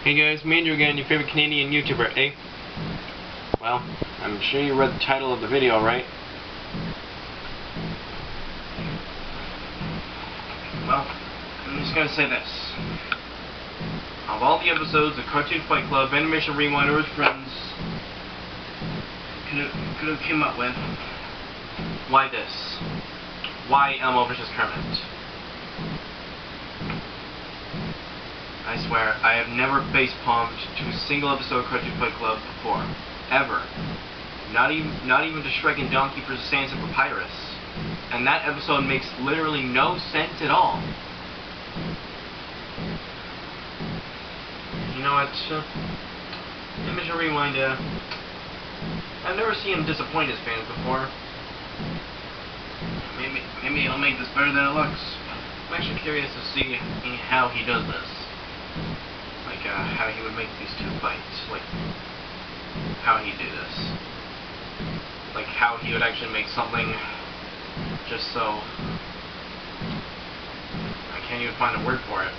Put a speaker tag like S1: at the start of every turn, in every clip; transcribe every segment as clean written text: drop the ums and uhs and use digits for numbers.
S1: Hey guys, Mandrew again, your favorite Canadian YouTuber, eh? Well, I'm sure you read the title of the video, right? Well, I'm just gonna say this. Of all the episodes of Cartoon Fight Club, Animation Rewind, or his friends could have came up with, why this? Why Elmo vs. Kermit? I swear, I have never face-palmed to a single episode of Cartoon Fight Club before. Ever. Not even to Shrek and Donkey vs. Sans and Papyrus. And that episode makes literally no sense at all. You know what? Animation Rewind, I've never seen him disappoint his fans before. Maybe he'll make this better than it looks. I'm actually curious to see how he does this. Like, how he would make these two fights. Like, how he'd do this. Like, how he would actually make something just so... I can't even find a word for it.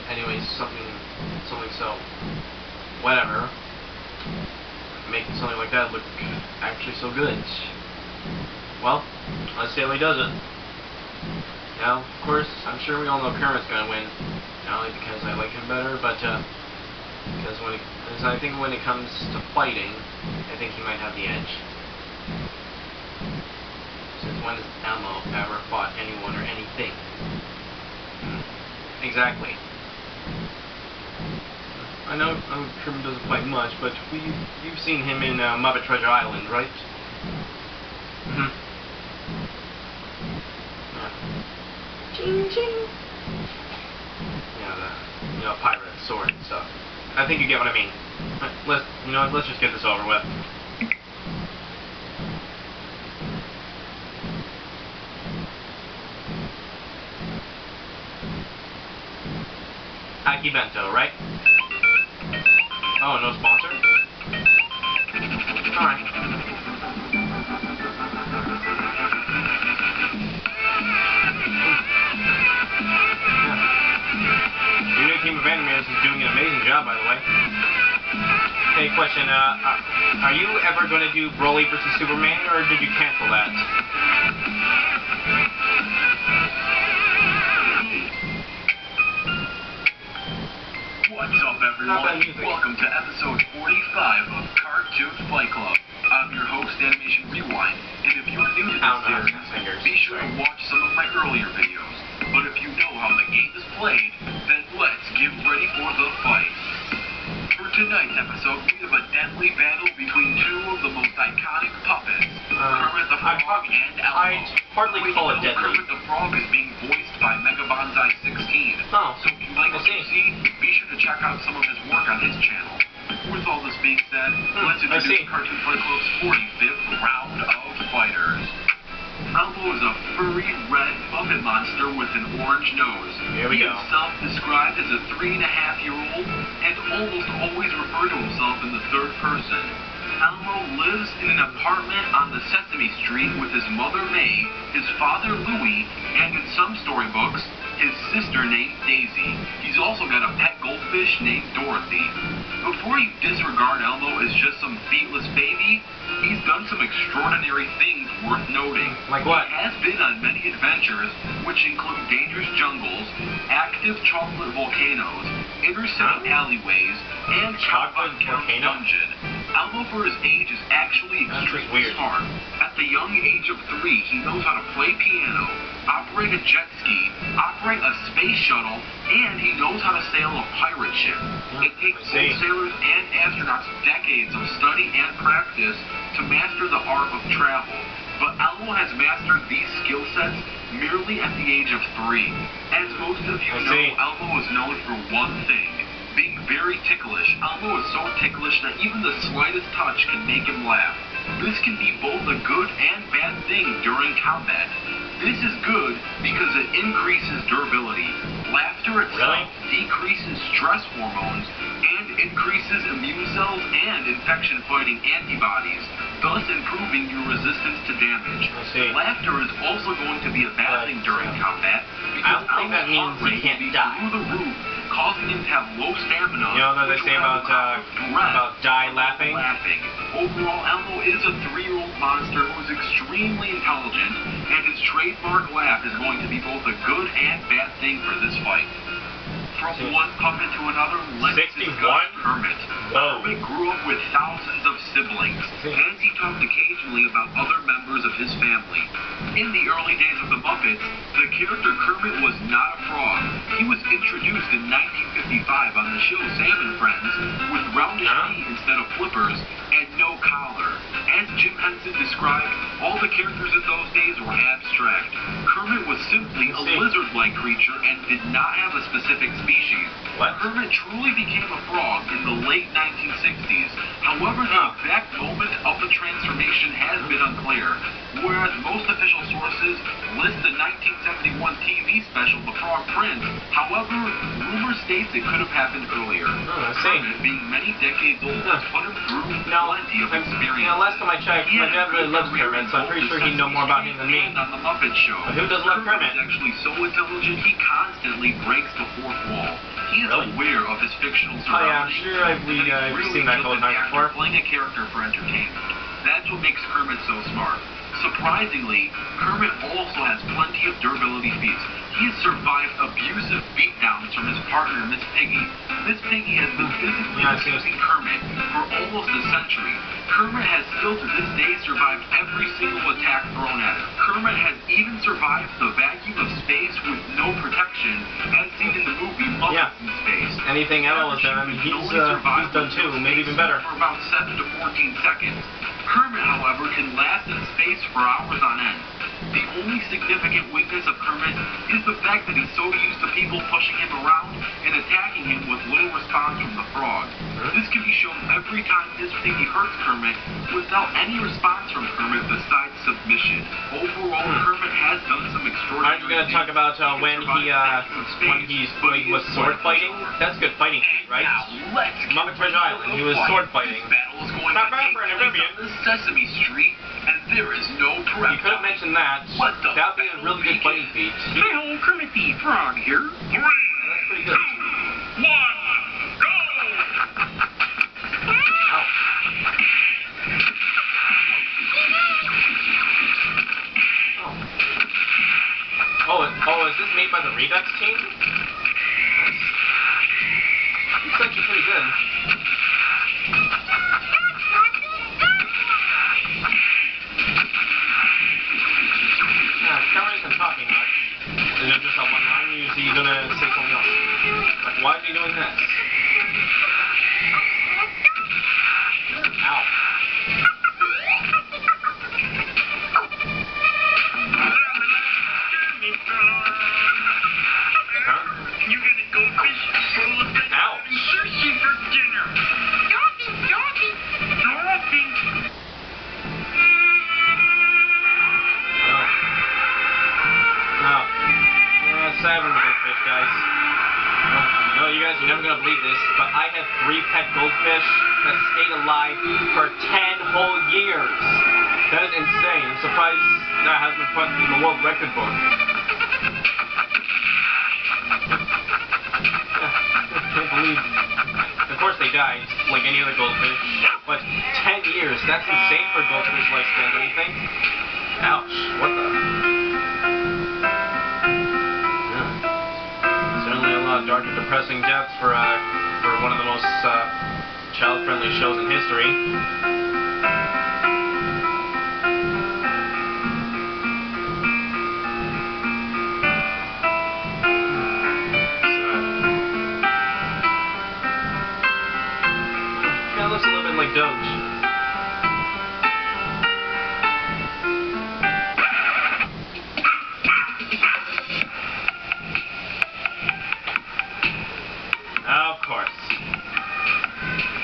S1: Anyways, something so... whatever. Making something like that look actually so good. Well, let's see how he does it. Now, of course, I'm sure we all know Kermit's gonna win. Not only because I like him better, but because I think when it comes to fighting, I think he might have the edge. Since when has Elmo ever fought anyone or anything? Exactly. I know Kermit doesn't fight much, but you've seen him in Muppet Treasure Island, right? Ching ching. Yeah, the pirate sword and stuff. I think you get what I mean. Let's just get this over with. Aki Bento, right? Oh, no sponsor? Alright. Team of animators is doing an amazing job, by the way. Hey, question, are you ever going to do Broly vs. Superman, or did you cancel that?
S2: What's up, everyone? Welcome to episode 45 of Cartoon Fight Club. I'm your host, Animation Rewind, and if you're new to this series, be sure to watch some of my earlier videos. But if you know how the game is played, then let's get ready for the fight. For tonight's episode, we have a deadly battle between two of the most iconic puppets, Kermit the Frog and Elmo.
S1: I'd hardly call it deadly.
S2: Kermit the Frog is being voiced by Mega Bonsai 16.
S1: Oh,
S2: so if you like what you see, be sure to check out some of his work on his channel. With all this being said, let's introduce Cartoon Fight Club's 45th round of fighters. Elmo is a furry red puppet monster with an orange nose.
S1: Here we go.
S2: He is self-described as a 3.5-year-old and almost always referred to himself in the third person. Elmo lives in an apartment on the Sesame Street with his mother May, his father Louie, and in some storybooks, his sister named Daisy. He's also got a pet goldfish named Dorothy. Before you disregard Elmo as just some feetless baby, he's done some extraordinary things worth noting.
S1: Like what?
S2: He has been on many adventures, which include dangerous jungles, active chocolate volcanoes, inner-city alleyways, and Chocolate Dungeon. Elmo, for his age, is actually extremely smart. At the young age of 3, he knows how to play piano, operate a jet ski, operate a space shuttle, and he knows how to sail a pirate ship. It takes both sailors and astronauts decades of study and practice to master the art of travel. But Elmo has mastered these skill sets merely at the age of 3. As most of you know, Elmo is known for one thing: being very ticklish. Elmo is so ticklish that even the slightest touch can make him laugh. This can be both a good and bad thing during combat. This is good because it increases durability. Laughter itself decreases stress hormones and increases immune cells and infection-fighting antibodies, thus improving your resistance to damage. Laughter is also going to be a bad thing during combat because Elmo's heart rate will be through the roof, causing him to have low stamina.
S1: You know what they say about die laughing?
S2: Overall, Elmo is a 3-year-old monster who is extremely intelligent, and his trademark laugh is going to be both a good and bad thing for this fight. From one puppet to another, let's discuss Kermit. Kermit grew up with thousands of siblings, and he talked occasionally about other members of his family. In the early days of the Muppets, the character Kermit was not a frog. He was introduced in 1955 on the show Sam and Friends, with roundish feet instead of flippers, and no collar. As Jim Henson described, all the characters in those days were abstract. Kermit was simply a lizard-like creature and did not have a specific species. Kermit truly became a frog in the late 1960s. However, the exact moment of the transformation has been unclear, whereas most official sources list the 1971 TV special The Frog Prince. However, rumor states it could have happened earlier. Kermit, being many decades old, has put him through plenty of experience.
S1: Last time I checked, my dad really loves Kermit, so I'm pretty sure he'd know more about him than me.
S2: On the Muppet Show.
S1: But who doesn't love Kermit?
S2: He's actually so intelligent, he constantly breaks the fourth wall. He is aware of his fictional surroundings.
S1: Oh yeah, I'm sure I've seen that couple of times before.
S2: Playing a character for entertainment. That's what makes Kermit so smart. Surprisingly, Kermit also has plenty of durability feats. He has survived abusive beatdowns from his partner, Miss Piggy. Miss Piggy has been physically abusing Kermit for almost a century. Kermit has still to this day survived every single attack thrown at him. Kermit has even survived the vacuum of space with no protection, as seen in the movie Muppets in Space.
S1: Anything else, he's done too, maybe even better.
S2: For about 7 to 14 seconds. Kermit, however, can last in space for hours on end. The only significant weakness of Kermit is the fact that he's so used to people pushing him around and attacking him with little response from the frog. This can be shown every time Miss Piggy hurts Kermit without any response from Kermit besides submission. Overall, Kermit has done some extraordinary
S1: Aren't you going to talk about when he was sword fighting? That's good fighting feat, right? Muppet Treasure Island, he was sword fighting.
S2: Not bad for an amphibian. Sesame Street, and there is no prep.
S1: You could have mentioned that. That would be a really good fighting feat.
S2: Hey ho, Kermit the Frog here. 3,
S1: that's pretty good.
S2: 2, 1, go!
S1: Ow. Oh, is this made by the Redux team? Nice. It's actually pretty good. Kermit isn't talking much. Is it just a one line, or is he gonna say something else? Like, why is he doing this? Ow.
S2: You gonna go fish full of fish and sushi for dinner? Dorothy.
S1: Savage goldfish, guys. No, you guys are never gonna believe this, but I have 3 pet goldfish that stayed alive for 10 whole years. That is insane. I'm surprised that hasn't been put in the world record book. I can't believe. Of course they died, like any other goldfish, but 10 years, that's insane for goldfish lifespan, don't you think? Ouch, what the? Dark and depressing deaths for one of the most child-friendly shows in history. Kind of looks a little bit like Doge.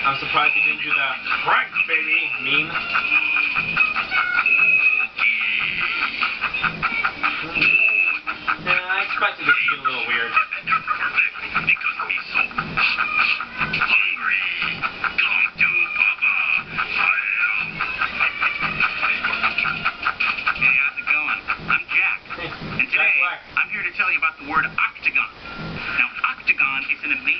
S1: I'm surprised he didn't do that. Frank, baby! Meme. Yeah, I expected this to get a little weird.
S2: Because he's so hungry. Come to Papa. Hey, how's it going? I'm Jack. And today, I'm here to tell you about the word octagon. Now, octagon is an amazing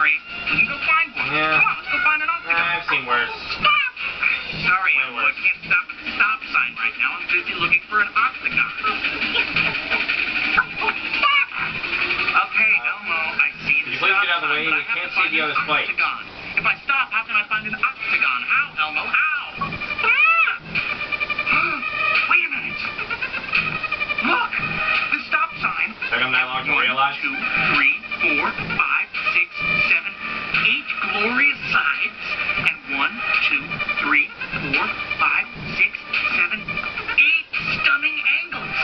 S2: sorry. We can go find one.
S1: Yeah.
S2: Come on, let's go find an octagon.
S1: I've seen worse.
S2: Stop! Sorry,
S1: Way
S2: Elmo, I
S1: worse.
S2: can't stop at the stop sign right now. I'm busy looking for an octagon. Okay, Elmo, I see the
S1: Could you please
S2: stop
S1: get out of the way?
S2: sign, but
S1: We
S2: I have
S1: can't
S2: to
S1: see
S2: find
S1: the
S2: an
S1: other spike.
S2: octagon. If I stop, how can I find an octagon? How, Elmo? How? Wait a minute. Look, the stop sign.
S1: Took him that long to realize?
S2: 1, 2, 3, 4, 5, 6, 7, 8 glorious sides, and 1, 2, 3, 4, 5, 6, 7, 8 stunning angles.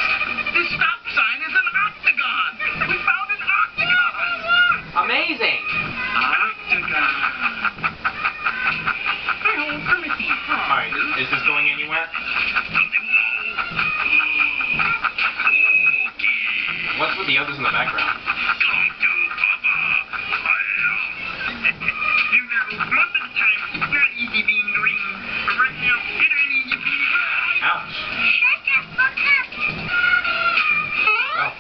S2: This stop sign is an octagon. We found an octagon.
S1: Amazing!
S2: Octagon. Oh, Kermit.
S1: Alright, is this going anywhere? What's with the others in the background? Ouch. Oh.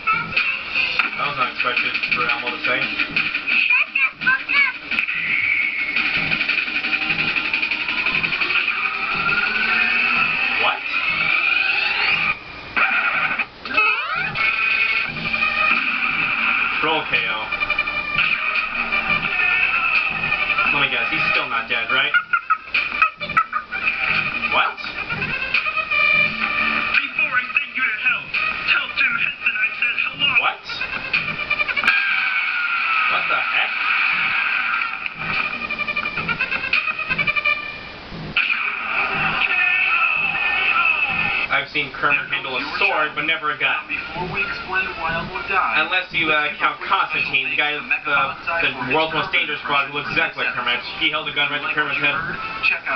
S1: That was unexpected for Elmo to say. What? Troll KO. Let me guess, he's still not dead, right? What?
S2: Before I send you to hell, tell Jim Henson I said hello.
S1: What? What the heck? I've seen Kermit handle a sword, but never a gun.
S2: Before we explain why Elmo died,
S1: Unless you count Constantine, the guy, the world's most dangerous frog who looks exactly like Kermit. He held a gun right to Kermit's head.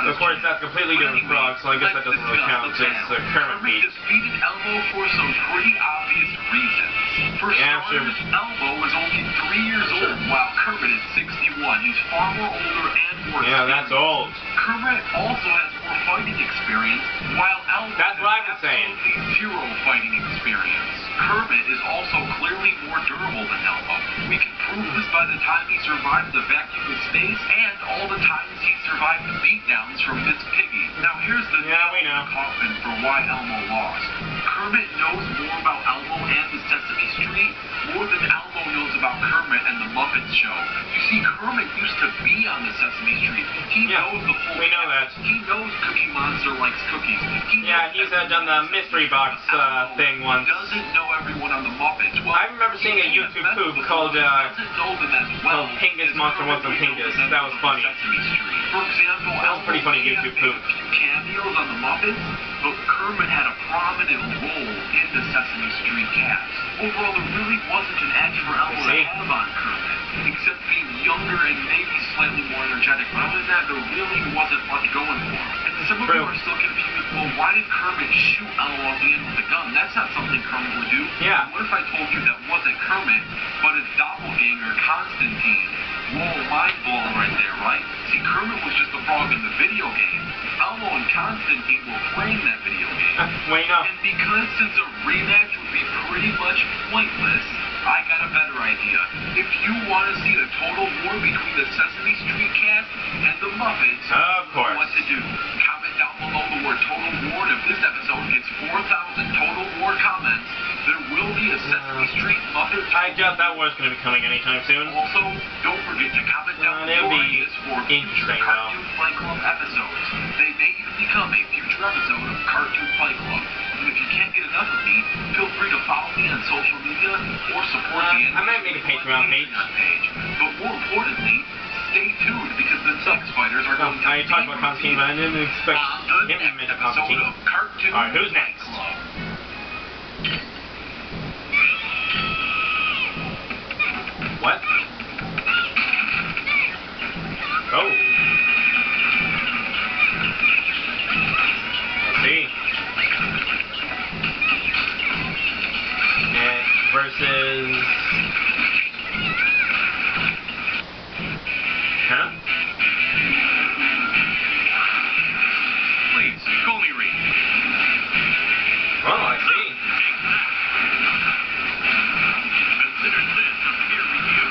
S1: Of course, that's a completely different frog, so I guess that doesn't really count since Kermit beat.
S2: defeated Elmo for some pretty obvious reasons. For
S1: Yeah,
S2: starters, Elmo was only 3 years old, while Kermit is 61. He's far more older and more
S1: Yeah, that's old.
S2: Kermit also has more fighting experience, while Elmo
S1: That's what I've been saying.
S2: absolutely zero fighting experience. Kermit is also clearly more durable than Elmo. We can prove this by the time he survived the vacuum of space and all the times he survived the beatdowns from Miss Piggy. Now here's the nail in the coffin for why Elmo lost. Kermit knows more about Elmo and the Sesame Street more than Elmo knows about Kermit and the Muppets Show. You see, Kermit used to be on the Sesame Street. He knows the full
S1: we know that.
S2: He knows Cookie Monster likes cookies.
S1: Yeah, he's done the mystery box thing once.
S2: Doesn't know everyone on the Muppets. Well,
S1: I remember seeing a YouTube poop called
S2: doesn't know them as well.
S1: Pingus Monster Wants Some Pingus. That was funny.
S2: Sesame Street. For example,
S1: That was pretty funny YouTube poop.
S2: a few cameos on the Muppets, but Kermit had a prominent role in the Sesame Street cast. Overall, there really wasn't an edge for Elmo to have on Kermit, except being younger and maybe slightly more energetic. But other than that, there really wasn't much going for him. And some of you are still confused. Well, why did Kermit shoot Elmo at the end with a gun? That's not something Kermit would do.
S1: Yeah.
S2: What if I told you that wasn't Kermit, but his doppelganger, Constantine? Whoa, mind blown right there, right? See, Kermit was just a frog in the video game. Elmo and Constantine were playing that video game.
S1: Wait, no.
S2: And because since a rematch would be pretty much pointless, I got a better idea. If you want to see the total war between the Sesame Street cast and the Muppets,
S1: Of course.
S2: what to do? Comment down below the word Total War, and if this episode gets 4,000 Total War comments, there will be a Sesame Street Muppet.
S1: I doubt that was going to be coming anytime soon.
S2: Also, don't forget to comment down
S1: It'll
S2: your
S1: be
S2: ideas for future
S1: interesting,
S2: Cartoon Fight Club episodes. They may even become a future episode of Cartoon Fight Club. And if you can't get enough of me, feel free to follow me on social media or support the
S1: I might make a Patreon page.
S2: But more importantly, stay tuned because the next fighters are going to
S1: I talked about Constantine, but I didn't expect
S2: on the
S1: him to
S2: next
S1: mention
S2: episode
S1: Constantine.
S2: of Cartoon
S1: Alright, who's
S2: Fight
S1: next?
S2: Club.
S1: What? Oh. Let's see. And versus... Huh?
S2: Please, call me Reed.
S1: Oh, I see.
S2: Consider this a peer review.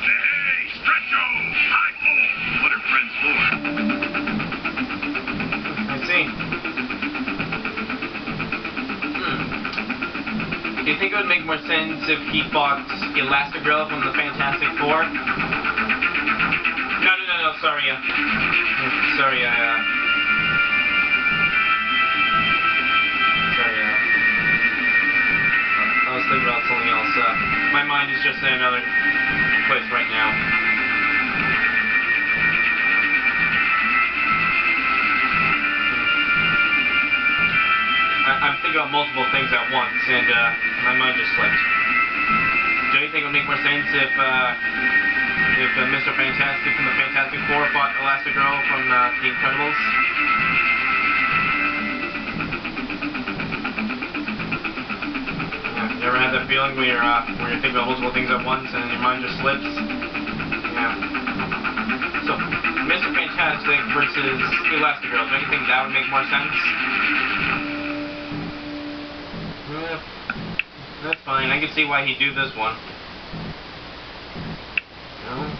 S2: Hey,
S1: would make more sense if he fought Elastigirl from the Fantastic Four. No, sorry, sorry, I was thinking about something else. My mind is just in another place right now. I'm thinking about multiple things at once, and my mind just slipped. Do you think it would make more sense if Mr. Fantastic from the Fantastic Four fought Elastigirl from The Incredibles? You ever had that feeling where you're thinking about multiple things at once and your mind just slips? Yeah. So, Mr. Fantastic versus Elastigirl, do you think that would make more sense? Yeah, that's fine. I can see why he'd do this one. No.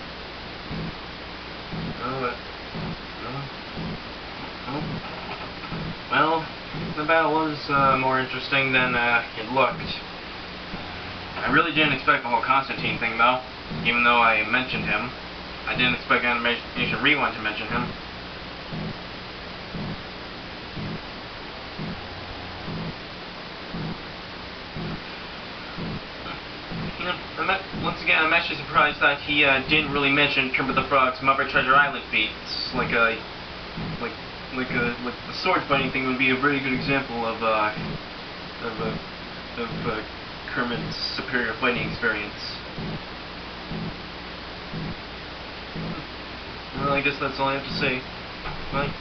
S1: Well, the battle was more interesting than it looked. I really didn't expect the whole Constantine thing, though. Even though I mentioned him, I didn't expect Animation Rewind to mention him. Once again, I'm actually surprised that he didn't really mention Kermit the Frog's Muppet Treasure Island feats. Like the sword fighting thing would be a very good example of Kermit's superior fighting experience. Well, I guess that's all I have to say. Bye.